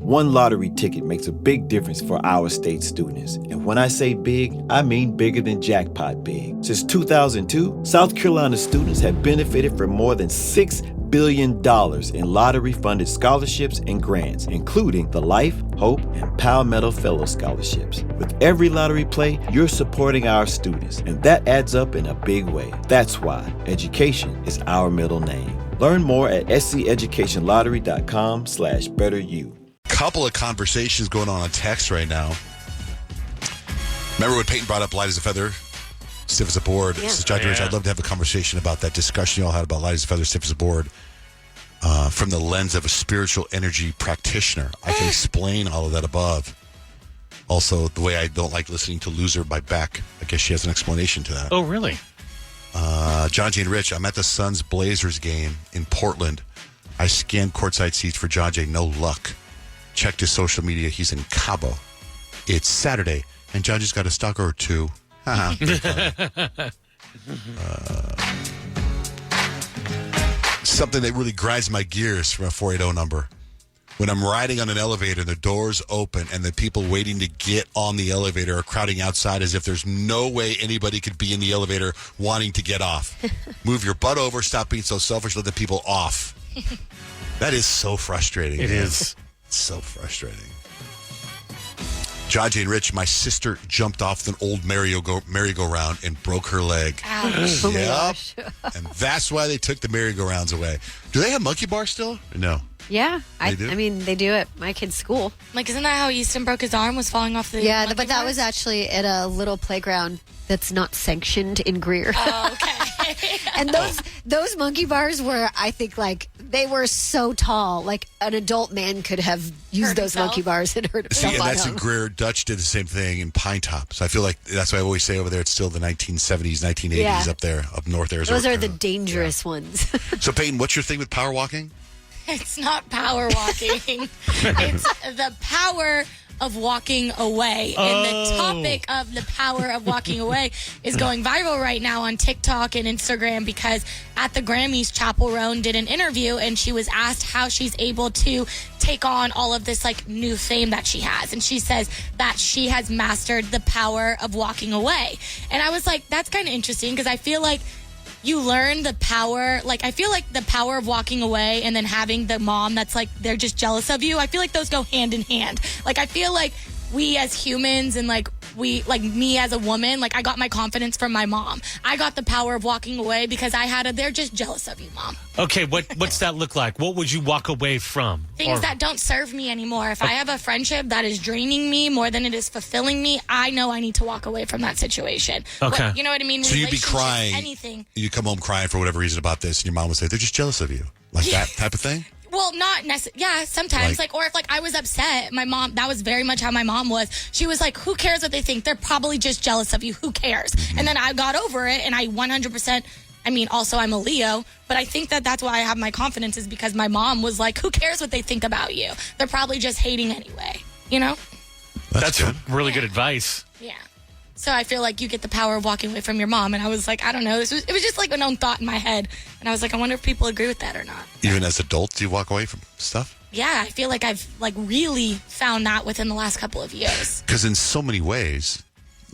One lottery ticket makes a big difference for our state students. And when I say big, I mean bigger than jackpot big. Since 2002, South Carolina students have benefited from more than $6 billion in lottery-funded scholarships and grants, including the Life, Hope, and Palmetto Fellow Scholarships. With every lottery play, you're supporting our students, and that adds up in a big way. That's why education is our middle name. Learn more at scedjucationlottery.com/betteryou. Couple of conversations going on text right now. Remember when Peyton brought up light as a feather, stiff as a board? Yeah. This is John Rich. I'd love to have a conversation about that discussion you all had about light as a feather, stiff as a board, from the lens of a spiritual energy practitioner. I can explain all of that above. Also, the way I don't like listening to Loser by Beck. I guess she has an explanation to that. Oh, really? John J. and Rich, I'm at the Suns Blazers game in Portland. I scanned courtside seats for John J. No luck. Checked his social media. He's in Cabo. It's Saturday, and John just got a stalker or two. Something that really grinds my gears from a 480 number. When I'm riding on an elevator and the doors open and the people waiting to get on the elevator are crowding outside as if there's no way anybody could be in the elevator wanting to get off. Move your butt over. Stop being so selfish. Let the people off. That is so frustrating. It is. It's so frustrating. John J. and Rich, my sister jumped off an old merry-go-round and broke her leg. Ouch. Yep. And that's why they took the merry-go-rounds away. Do they have monkey bars still? No. Yeah, They do? I mean, they do at my kid's school. Like, isn't that how Easton broke his arm, was falling off the Yeah, monkey but that bar? was actually at a little playground that's not sanctioned in Greer. Oh, okay. And those monkey bars were, I think, like, they were so tall. Like, an adult man could have used Hurt those himself? monkey bars and hurt See, himself and on that's in them. Greer. Dutch did the same thing in Pine Top. So I feel like that's why I always say over there it's still the 1970s, 1980s Yeah. up there, up north Arizona. Those are the dangerous ones. So, Peyton, what's your thing with power walking? It's not power walking. It's the power of walking away. And the topic of the power of walking away is going viral right now on TikTok and Instagram because at the Grammys, Chappell Roan did an interview and she was asked how she's able to take on all of this like new fame that she has. And she says that she has mastered the power of walking away. And I was like, that's kind of interesting because I feel like you learn the power, like I feel like the power of walking away and then having the mom that's like, they're just jealous of you. I feel like those go hand in hand. Like I feel like we as humans and like me as a woman, like I got my confidence from my mom. I got the power of walking away because they're just jealous of you, Mom. Okay, what's that look like? What would you walk away from? Things that don't serve me anymore. If I have a friendship that is draining me more than it is fulfilling me, I know I need to walk away from that situation. Okay. You know what I mean? So you'd be Relationships, crying. Anything. You come home crying for whatever reason about this, and your mom would say, they're just jealous of you. Like that type of thing? Well, not necessarily. Yeah, sometimes. Or if I was upset, my mom, that was very much how my mom was. She was like, who cares what they think? They're probably just jealous of you. Who cares? Mm-hmm. And then I got over it and I 100%, also I'm a Leo, but I think that's why I have my confidence is because my mom was like, who cares what they think about you? They're probably just hating anyway, you know? That's good. really good advice. Yeah. So I feel like you get the power of walking away from your mom. And I was like, I don't know. It was just like an own thought in my head. And I was like, I wonder if people agree with that or not. Even as adults, do you walk away from stuff? Yeah, I feel like I've really found that within the last couple of years. Because in so many ways,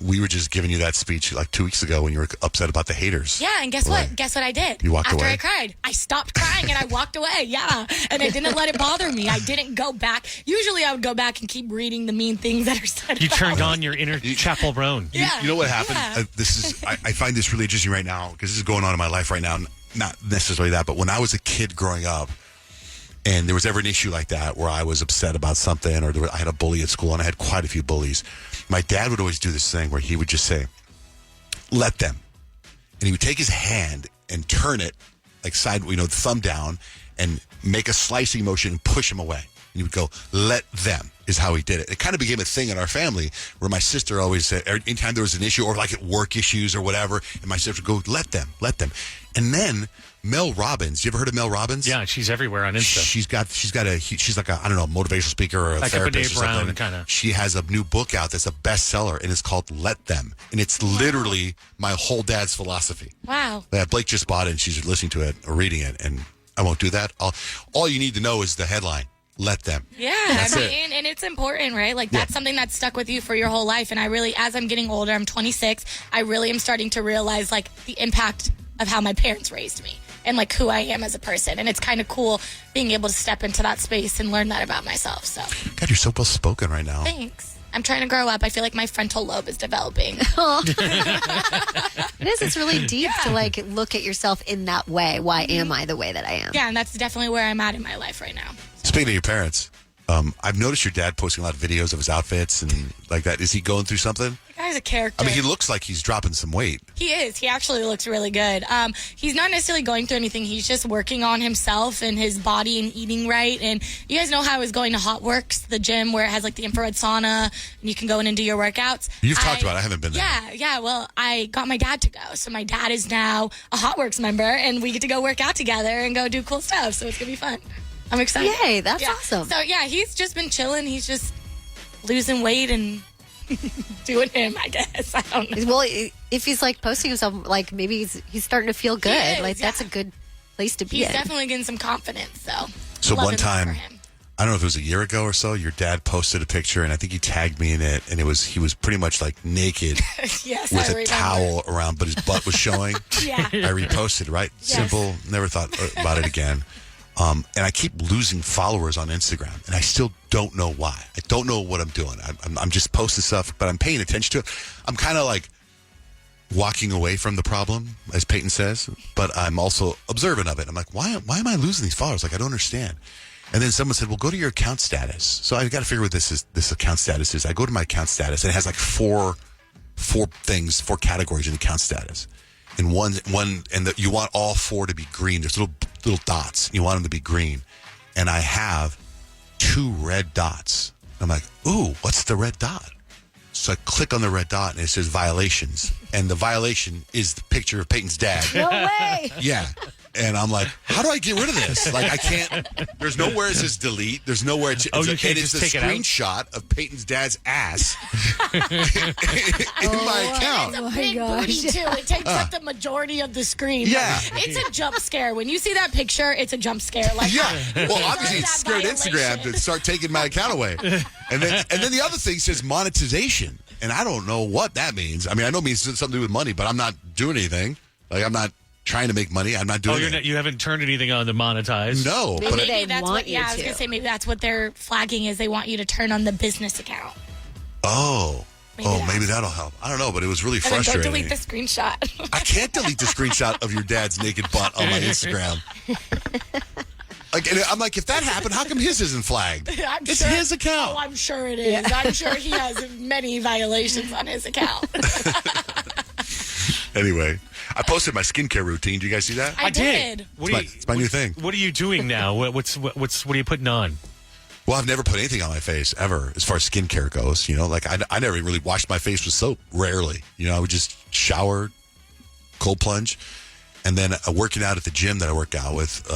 we were just giving you that speech like 2 weeks ago when you were upset about the haters. Yeah, and guess Right. what? Guess what I did? You walked After away? I cried, I stopped crying and I walked away. Yeah, and I didn't let it bother me. I didn't go back. Usually I would go back and keep reading the mean things that are said You about turned me. on your inner Chappell Roan. Yeah. You know what happened? Yeah. I find this really interesting right now because this is going on in my life right now. Not necessarily that, but when I was a kid growing up, and there was ever an issue like that where I was upset about something, or I had a bully at school, and I had quite a few bullies. My dad would always do this thing where he would just say, "Let them," and he would take his hand and turn it like the thumb down, and make a slicing motion and push him away. And he would go, "Let them," is how he did it. It kind of became a thing in our family where my sister always said, anytime there was an issue or like at work issues or whatever, and my sister would go, let them. And then Mel Robbins, you ever heard of Mel Robbins? Yeah, she's everywhere on Insta. She's like a, I don't know, motivational speaker or a Like a therapist Brene or something. Brown kinda. She has a new book out that's a bestseller, and it's called Let Them. And it's literally my whole dad's philosophy. Wow. Yeah, Blake just bought it, and she's listening to it or reading it, and I won't do that. All you need to know is the headline. Let them. Yeah, That's I it. mean, it's important, right? Like, that's something that's stuck with you for your whole life. And I really, as I'm getting older, I'm 26, I really am starting to realize, like, the impact of how my parents raised me and, like, who I am as a person. And it's kind of cool being able to step into that space and learn that about myself. So, God, you're so well spoken right now. thanks. I'm trying to grow up. I feel like my frontal lobe is developing. It is. It's really deep to like look at yourself in that way. Why am I the way that I am? Yeah, and that's definitely where I'm at in my life right now. Speaking of your parents, I've noticed your dad posting a lot of videos of his outfits and like that. Is he going through something? The guy's a character. I mean, he looks like he's dropping some weight. He is. He actually looks really good. He's not necessarily going through anything. He's just working on himself and his body and eating right. And you guys know how I was going to Hot Works, the gym where it has like the infrared sauna and you can go in and do your workouts. You've talked about it. I haven't been there. Yeah. Well, I got my dad to go. So my dad is now a Hot Works member and we get to go work out together and go do cool stuff. So it's going to be fun. I'm excited. Yay, that's awesome. So yeah, he's just been chilling. He's just losing weight and doing him, I guess. I don't know. Well, if he's like posting himself, like maybe he's starting to feel good. He is, like that's a good place to be He's in. definitely getting some confidence. So loving one that time, for him. I don't know if it was a year ago or so, your dad posted a picture, and I think he tagged me in it, and he was pretty much like naked Yes, with I a remember. towel around, but his butt was showing. Yeah. I reposted, right? Simple. Never thought about it again. And I keep losing followers on Instagram, and I still don't know why. I don't know what I'm doing. I'm just posting stuff, but I'm paying attention to it. I'm kind of like walking away from the problem, as Peyton says, but I'm also observant of it. I'm like, why am I losing these followers? Like, I don't understand. And then someone said, well, go to your account status. So I've got to figure out what this account status is. I go to my account status, and it has like four categories in account status. And you want all four to be green. There's little dots. You want them to be green. And I have 2 red dots. I'm like, ooh, what's the red dot? So I click on the red dot and it says violations. And the violation is the picture of Peyton's dad. No way. Yeah. And I'm like, how do I get rid of this? Like, I can't. There's nowhere it says delete. There's nowhere it's, you can't it's just a take it out? screenshot of Peyton's dad's ass in my account. It's a big booty, too. It takes up the majority of the screen. Yeah. It's a jump scare. When you see that picture, it's a jump scare. Like, Yeah. Well, obviously, that it scared Instagram violation. to start taking my account away. And then the other thing says monetization. And I don't know what that means. I mean, I know it means something to do with money, but I'm not doing anything. Like, I'm not trying to make money. I'm not doing it. You haven't turned anything on to monetize. No. Maybe But they Maybe that's want what, you yeah, I was to. going to say maybe that's what they're flagging is they want you to turn on the business account. maybe that'll help. I don't know, but it was really And then go frustrating. delete the screenshot. I can't delete the screenshot of your dad's naked butt on my Instagram. Like, and I'm like, if that happened, how come his isn't flagged? It's his account. Oh, I'm sure it is. I'm sure he has many violations on his account. Anyway, I posted my skincare routine. Do you guys see that? I did. What It's my new thing. What are you doing now? What are you putting on? Well, I've never put anything on my face ever as far as skincare goes. You know, like I never really washed my face with soap. Rarely. You know, I would just shower, cold plunge, and then working out at the gym that I work out with.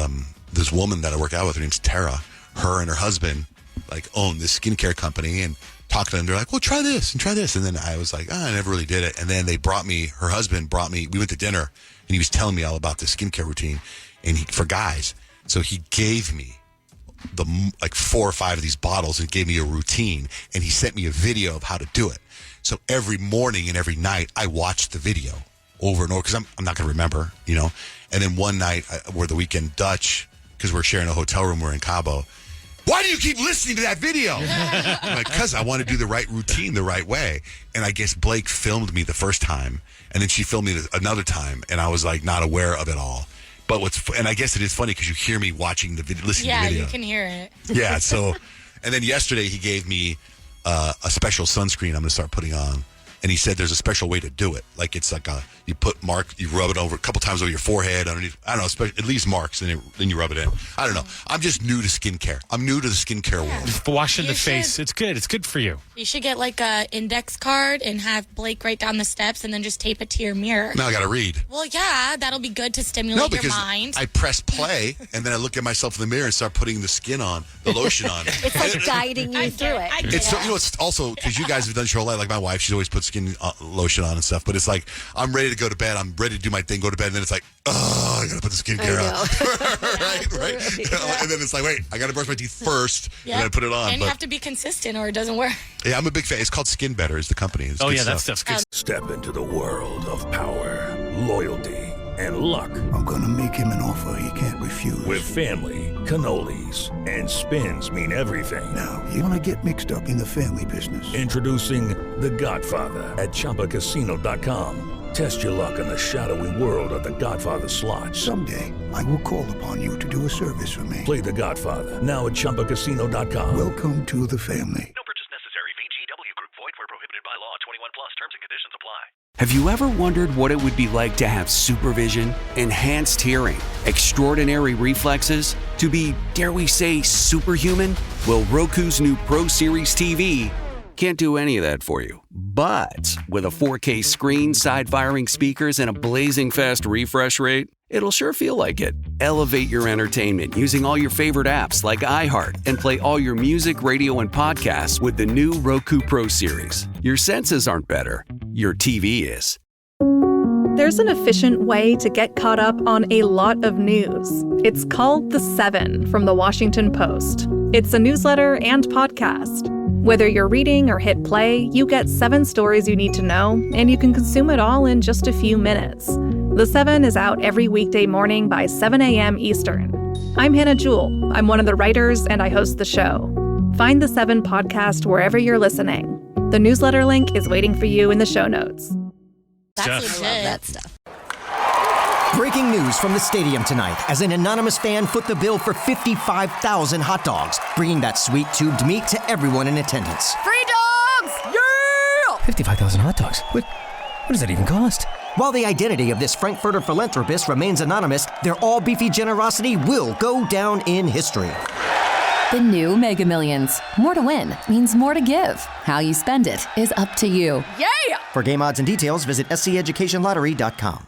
This woman that I work out with, her name's Tara. Her and her husband like own this skincare company, and talking to them, they're like, well, try this and try this. And then I was like, I never really did it. And then her husband brought me, we went to dinner, and he was telling me all about the skincare routine and for guys. So he gave me like 4 or 5 of these bottles and gave me a routine, and he sent me a video of how to do it. So every morning and every night I watched the video over and over because I'm not going to remember, you know. And then one night, we're the weekend Dutch, because we're sharing a hotel room, we're in Cabo. Why do you keep listening to that video? I'm like, because I want to do the right routine the right way. And I guess Blake filmed me the first time, and then she filmed me another time, and I was like not aware of it all. But and I guess it is funny because you hear me watching the video, listening to the video. Yeah, you can hear it. Yeah, so, and then yesterday he gave me a special sunscreen I'm going to start putting on. And he said there's a special way to do it. Like it's like you rub it over a couple times over your forehead, underneath. I don't know, it leaves marks, and then you rub it in. I don't know. I'm just new to skincare. I'm new to the skincare world. Washing You the face, should. it's good. It's good for you. You should get like a index card and have Blake write down the steps and then just tape it to your mirror. Now I got to read. Well, yeah, that'll be good to No, stimulate your because mind. I press play, and then I look at myself in the mirror and start putting the skin on, the lotion on. It's like guiding you through it. I get It's so, it. you know, it's also because you guys have done your whole life. Like my wife, she's always put skin lotion on and stuff. But it's like, I'm ready to go to bed. I'm ready to do my thing, go to bed. And then it's like, oh, I got to put the skincare on. right. And then it's like, wait, I got to brush my teeth first. Yeah. And then I put it on. And you have to be consistent or it doesn't work. Yeah, I'm a big fan. It's called Skin Better is the company. It's good that stuff. stuff's good. Step into the world of power, loyalty, and luck. I'm going to make him an offer he can't refuse. With family, cannolis, and spins mean everything. Now, you want to get mixed up in the family business. Introducing The Godfather at ChumbaCasino.com. Test your luck in the shadowy world of The Godfather slot. Someday, I will call upon you to do a service for me. Play The Godfather now at ChumbaCasino.com. Welcome to the family. No purchase necessary. VGW Group. Void where prohibited by law. 21 plus. Terms and conditions apply. Have you ever wondered what it would be like to have supervision, enhanced hearing, extraordinary reflexes, to be, dare we say, superhuman? Well, Roku's new Pro Series TV can't do any of that for you. But with a 4K screen, side-firing speakers, and a blazing fast refresh rate, it'll sure feel like it. Elevate your entertainment using all your favorite apps like iHeart and play all your music, radio, and podcasts with the new Roku Pro Series. Your senses aren't better. Your TV is. There's an efficient way to get caught up on a lot of news. It's called The Seven from The Washington Post. It's a newsletter and podcast. Whether you're reading or hit play, you get 7 stories you need to know, and you can consume it all in just a few minutes. The Seven is out every weekday morning by 7 a.m. Eastern. I'm Hannah Jewell. I'm one of the writers, and I host the show. Find The Seven podcast wherever you're listening. The newsletter link is waiting for you in the show notes. That's Stuff. legit. That stuff. Breaking news from the stadium tonight as an anonymous fan foot the bill for 55,000 hot dogs, bringing that sweet tubed meat to everyone in attendance. Free dogs! Yeah! 55,000 hot dogs? What does that even cost? While the identity of this Frankfurter philanthropist remains anonymous, their all-beefy generosity will go down in history. The new Mega Millions. More to win means more to give. How you spend it is up to you. Yeah! For game odds and details, visit sceducationlottery.com.